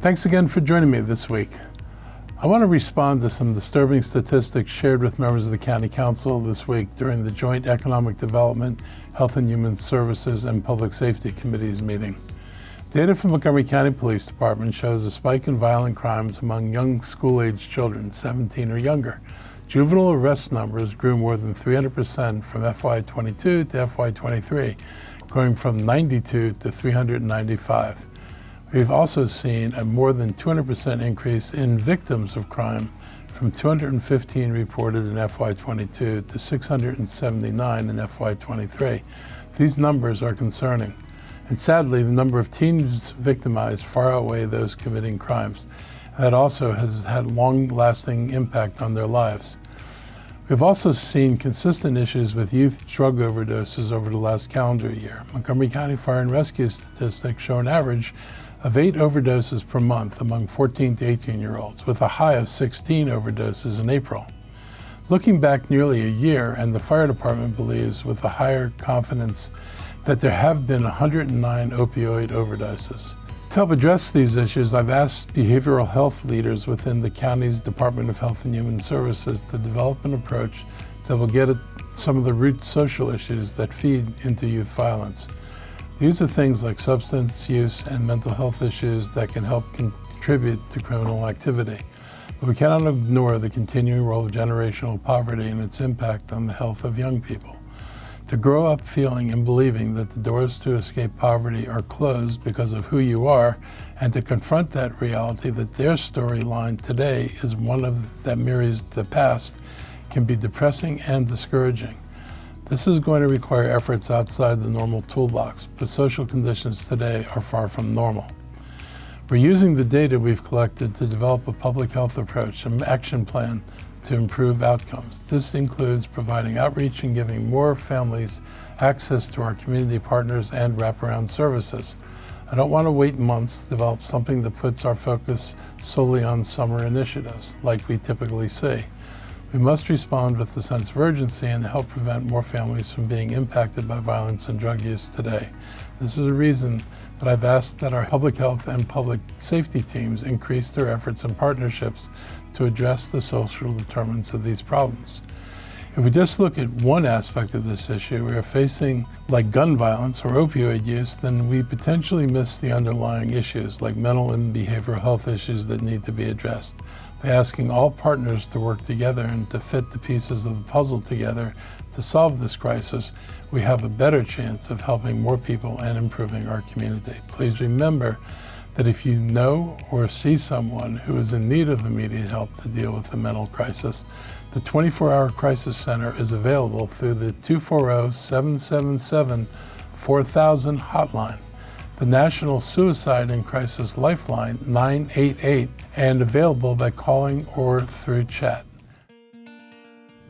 Thanks again for joining me this week. I want to respond to some disturbing statistics shared with members of the County Council this week during the Joint Economic Development, Health and Human Services, and Public Safety Committees meeting. Data from Montgomery County Police Department shows a spike in violent crimes among young school-age children, 17 or younger. Juvenile arrest numbers grew more than 300% from FY22 to FY23, going from 92 to 395. We've also seen a more than 200% increase in victims of crime, from 215 reported in FY22 to 679 in FY23. These numbers are concerning. And sadly, the number of teens victimized far outweigh those committing crimes. That also has had long-lasting impact on their lives. We've also seen consistent issues with youth drug overdoses over the last calendar year. Montgomery County Fire and Rescue statistics show an average of 8 overdoses per month among 14 to 18-year-olds, with a high of 16 overdoses in April. Looking back nearly a year, and the fire department believes with a higher confidence that there have been 109 opioid overdoses. To help address these issues, I've asked behavioral health leaders within the county's Department of Health and Human Services to develop an approach that will get at some of the root social issues that feed into youth violence. These are things like substance use and mental health issues that can help contribute to criminal activity. But we cannot ignore the continuing role of generational poverty and its impact on the health of young people. To grow up feeling and believing that the doors to escape poverty are closed because of who you are, and to confront that reality that their storyline today is one that mirrors the past, can be depressing and discouraging. This is going to require efforts outside the normal toolbox, but social conditions today are far from normal. We're using the data we've collected to develop a public health approach and action plan to improve outcomes. This includes providing outreach and giving more families access to our community partners and wraparound services. I don't want to wait months to develop something that puts our focus solely on summer initiatives, like we typically see. We must respond with a sense of urgency and help prevent more families from being impacted by violence and drug use today. This is a reason that I've asked that our public health and public safety teams increase their efforts and partnerships to address the social determinants of these problems. If we just look at one aspect of this issue we are facing, like gun violence or opioid use, then we potentially miss the underlying issues like mental and behavioral health issues that need to be addressed. By asking all partners to work together and to fit the pieces of the puzzle together to solve this crisis, we have a better chance of helping more people and improving our community. Please remember that if you know or see someone who is in need of immediate help to deal with a mental crisis, the 24-hour crisis center is available through the 240-777-4000 hotline, the National Suicide and Crisis Lifeline 988, and available by calling or through chat.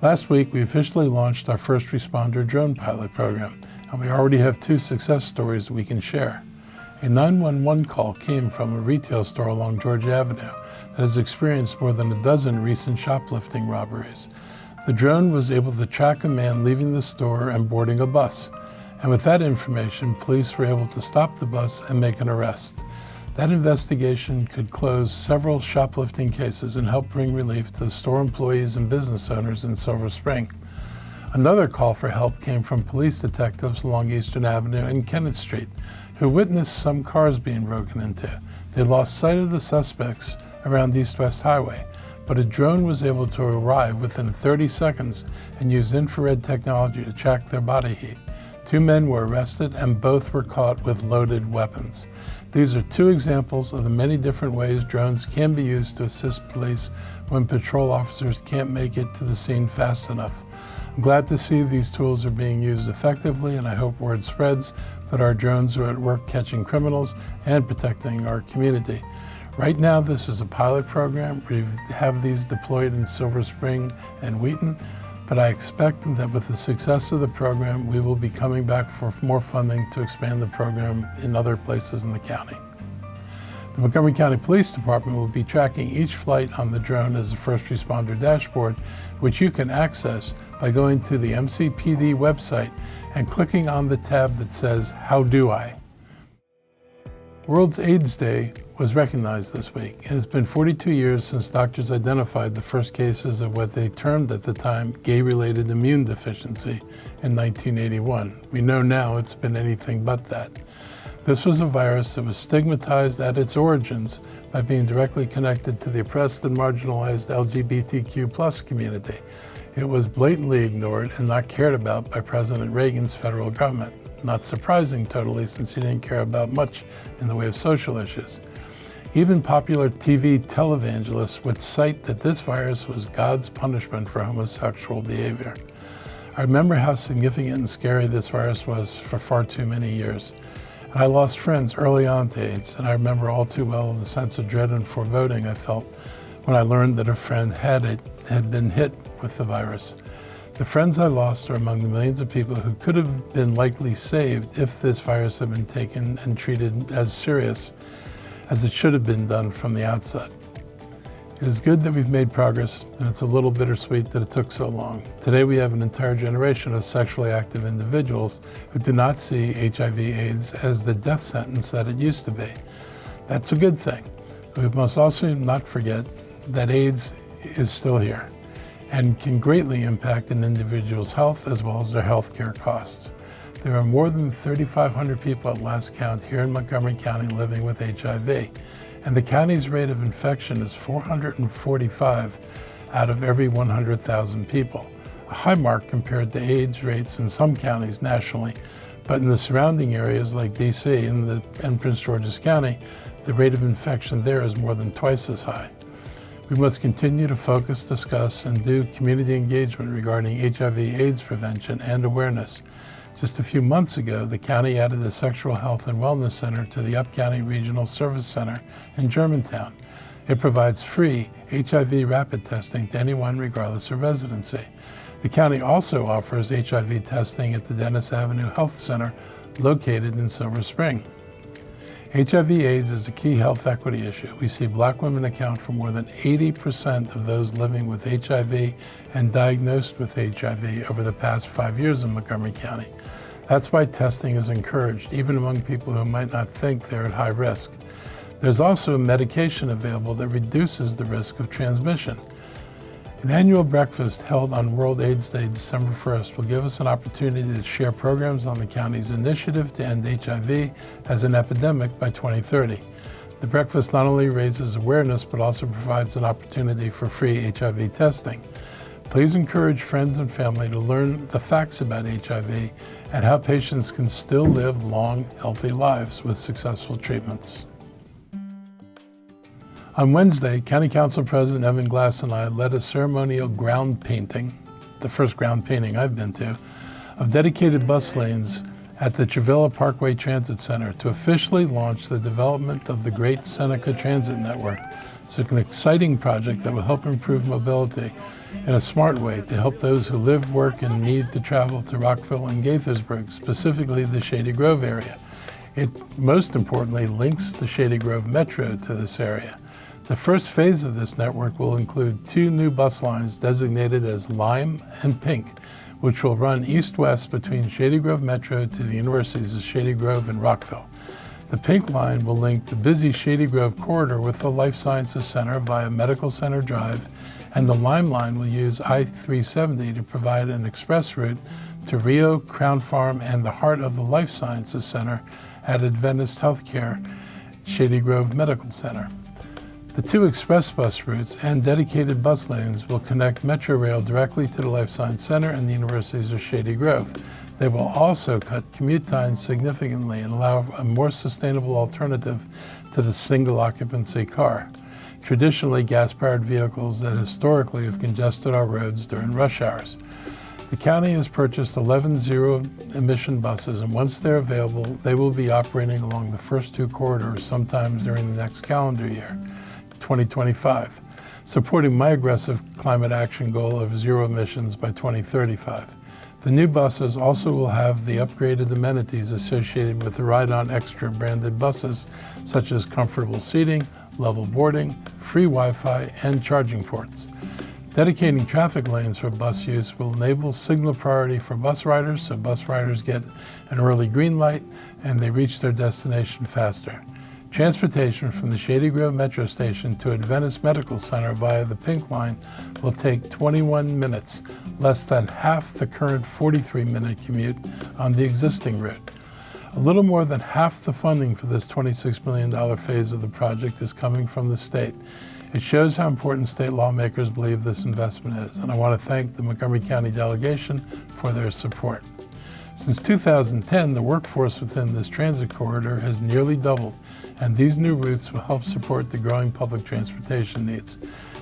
Last week, we officially launched our first responder drone pilot program, and we already have 2 success stories we can share. A 911 call came from a retail store along Georgia Avenue that has experienced more than a dozen recent shoplifting robberies. The drone was able to track a man leaving the store and boarding a bus. And with that information, police were able to stop the bus and make an arrest. That investigation could close several shoplifting cases and help bring relief to the store employees and business owners in Silver Spring. Another call for help came from police detectives along Eastern Avenue and Kennett Street, who witnessed some cars being broken into. They lost sight of the suspects around East-West Highway, but a drone was able to arrive within 30 seconds and use infrared technology to track their body heat. 2 men were arrested and both were caught with loaded weapons. These are 2 examples of the many different ways drones can be used to assist police when patrol officers can't make it to the scene fast enough. I'm glad to see these tools are being used effectively, and I hope word spreads that our drones are at work catching criminals and protecting our community. Right now, this is a pilot program. We have these deployed in Silver Spring and Wheaton, but I expect that with the success of the program, we will be coming back for more funding to expand the program in other places in the county. The Montgomery County Police Department will be tracking each flight on the drone as a first responder dashboard, which you can access by going to the MCPD website and clicking on the tab that says, "How do I?" World AIDS Day was recognized this week, and it's been 42 years since doctors identified the first cases of what they termed at the time gay-related immune deficiency in 1981. We know now it's been anything but that. This was a virus that was stigmatized at its origins by being directly connected to the oppressed and marginalized LGBTQ+ community. It was blatantly ignored and not cared about by President Reagan's federal government. Not surprising totally, since he didn't care about much in the way of social issues. Even popular TV televangelists would cite that this virus was God's punishment for homosexual behavior. I remember how significant and scary this virus was for far too many years. And I lost friends early on to AIDS, and I remember all too well the sense of dread and foreboding I felt when I learned that a friend had been hit with the virus. The friends I lost are among the millions of people who could have been likely saved if this virus had been taken and treated as serious as it should have been done from the outset. It is good that we've made progress, and it's a little bittersweet that it took so long. Today we have an entire generation of sexually active individuals who do not see HIV/AIDS as the death sentence that it used to be. That's a good thing. We must also not forget that AIDS is still here and can greatly impact an individual's health as well as their health care costs. There are more than 3,500 people at last count here in Montgomery County living with HIV, and the county's rate of infection is 445 out of every 100,000 people, a high mark compared to AIDS rates in some counties nationally, but in the surrounding areas like DC and Prince George's County, the rate of infection there is more than twice as high. We must continue to focus, discuss, and do community engagement regarding HIV/AIDS prevention and awareness. Just a few months ago, the county added a sexual health and wellness center to the Up-County Regional Service Center in Germantown. It provides free HIV rapid testing to anyone regardless of residency. The county also offers HIV testing at the Dennis Avenue Health Center located in Silver Spring. HIV/AIDS is a key health equity issue. We see Black women account for more than 80% of those living with HIV and diagnosed with HIV over the past 5 years in Montgomery County. That's why testing is encouraged, even among people who might not think they're at high risk. There's also a medication available that reduces the risk of transmission. An annual breakfast held on World AIDS Day, December 1st, will give us an opportunity to share programs on the county's initiative to end HIV as an epidemic by 2030. The breakfast not only raises awareness, but also provides an opportunity for free HIV testing. Please encourage friends and family to learn the facts about HIV and how patients can still live long, healthy lives with successful treatments. On Wednesday, County Council President Evan Glass and I led a ceremonial ground painting, the first ground painting I've been to, of dedicated bus lanes at the Trevilla Parkway Transit Center to officially launch the development of the Great Seneca Transit Network. It's an exciting project that will help improve mobility in a smart way to help those who live, work, and need to travel to Rockville and Gaithersburg, specifically the Shady Grove area. It, most importantly, links the Shady Grove Metro to this area. The first phase of this network will include 2 new bus lines designated as Lime and Pink, which will run east-west between Shady Grove Metro to the universities of Shady Grove and Rockville. The Pink line will link the busy Shady Grove corridor with the Life Sciences Center via Medical Center Drive, and the Lime line will use I-370 to provide an express route to Rio, Crown Farm, and the heart of the Life Sciences Center at Adventist Healthcare Shady Grove Medical Center. The 2 express bus routes and dedicated bus lanes will connect Metro Rail directly to the Life Science Center and the universities of Shady Grove. They will also cut commute times significantly and allow a more sustainable alternative to the single occupancy car. Traditionally gas-powered vehicles that historically have congested our roads during rush hours. The county has purchased 11 zero-emission buses, and once they're available, they will be operating along the first 2 corridors sometime during the next calendar year, 2025, supporting my aggressive climate action goal of zero emissions by 2035. The new buses also will have the upgraded amenities associated with the Ride On Extra branded buses, such as comfortable seating, level boarding, free Wi-Fi, and charging ports. Dedicating traffic lanes for bus use will enable signal priority for bus riders, so bus riders get an early green light and they reach their destination faster. Transportation from the Shady Grove Metro Station to Adventist Medical Center via the Pink Line will take 21 minutes, less than half the current 43-minute commute on the existing route. A little more than half the funding for this $26 million phase of the project is coming from the state. It shows how important state lawmakers believe this investment is, and I want to thank the Montgomery County delegation for their support. Since 2010, the workforce within this transit corridor has nearly doubled, and these new routes will help support the growing public transportation needs.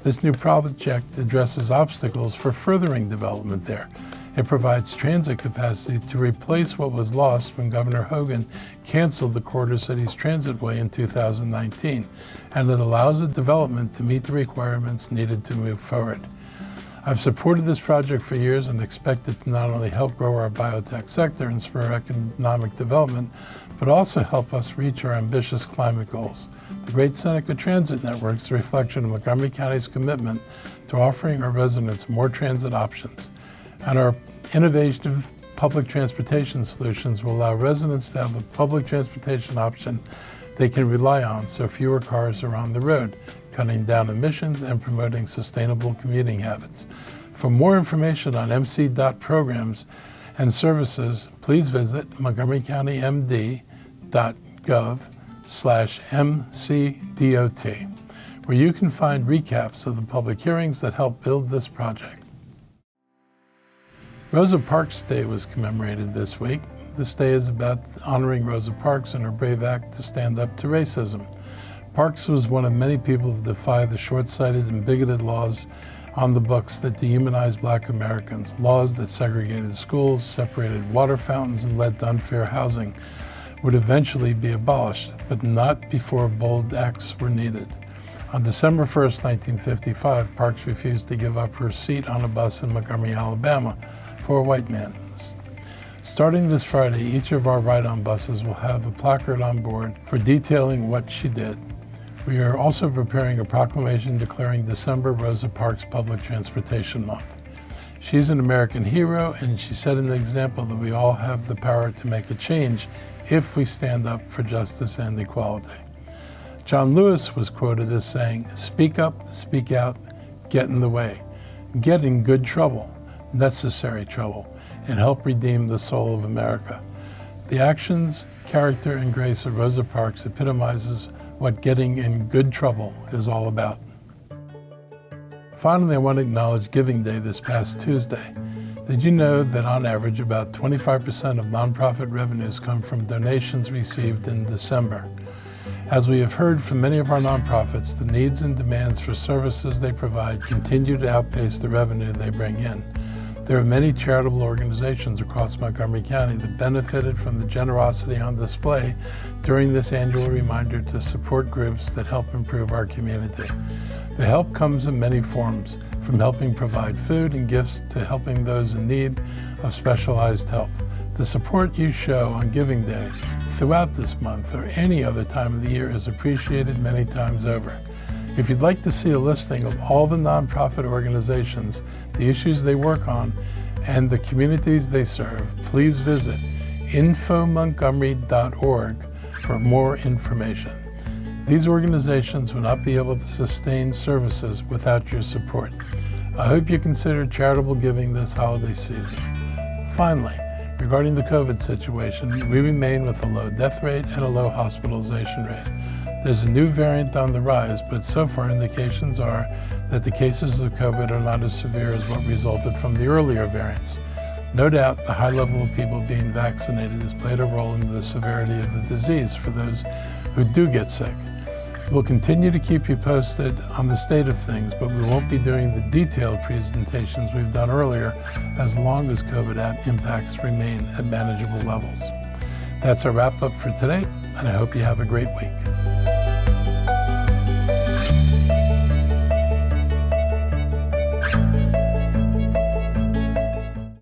This new project addresses obstacles for furthering development there. It provides transit capacity to replace what was lost when Governor Hogan canceled the Corridor Cities Transitway in 2019, and it allows a development to meet the requirements needed to move forward. I've supported this project for years and expect it to not only help grow our biotech sector and spur economic development, but also help us reach our ambitious climate goals. The Great Seneca Transit Network is a reflection of Montgomery County's commitment to offering our residents more transit options. And our innovative public transportation solutions will allow residents to have a public transportation option they can rely on so fewer cars are on the road, cutting down emissions and promoting sustainable commuting habits. For more information on MC.programs and services, please visit montgomerycountymd.gov/MCDOT, where you can find recaps of the public hearings that help build this project. Rosa Parks Day was commemorated this week. This day is about honoring Rosa Parks and her brave act to stand up to racism. Parks was one of many people to defy the short-sighted and bigoted laws on the books that dehumanized Black Americans, laws that segregated schools, separated water fountains, and led to unfair housing would eventually be abolished, but not before bold acts were needed. On December 1st, 1955, Parks refused to give up her seat on a bus in Montgomery, Alabama, for a white man. Starting this Friday, each of our ride-on buses will have a placard on board for detailing what she did. We are also preparing a proclamation declaring December Rosa Parks Public Transportation Month. She's an American hero, and she set an example that we all have the power to make a change if we stand up for justice and equality. John Lewis was quoted as saying, "Speak up, speak out, get in the way, get in good trouble, necessary trouble, and help redeem the soul of America." The actions, character, and grace of Rosa Parks epitomizes what getting in good trouble is all about. Finally, I want to acknowledge Giving Day this past Tuesday. Did you know that on average about 25% of nonprofit revenues come from donations received in December? As we have heard from many of our nonprofits, the needs and demands for services they provide continue to outpace the revenue they bring in. There are many charitable organizations across Montgomery County that benefited from the generosity on display during this annual reminder to support groups that help improve our community. The help comes in many forms, from helping provide food and gifts to helping those in need of specialized help. The support you show on Giving Day throughout this month or any other time of the year is appreciated many times over. If you'd like to see a listing of all the nonprofit organizations, the issues they work on, and the communities they serve, please visit infomontgomery.org for more information. These organizations will not be able to sustain services without your support. I hope you consider charitable giving this holiday season. Finally, regarding the COVID situation, we remain with a low death rate and a low hospitalization rate. There's a new variant on the rise, but so far indications are that the cases of COVID are not as severe as what resulted from the earlier variants. No doubt, the high level of people being vaccinated has played a role in the severity of the disease for those who do get sick. We'll continue to keep you posted on the state of things, but we won't be doing the detailed presentations we've done earlier as long as COVID impacts remain at manageable levels. That's our wrap up for today, and I hope you have a great week.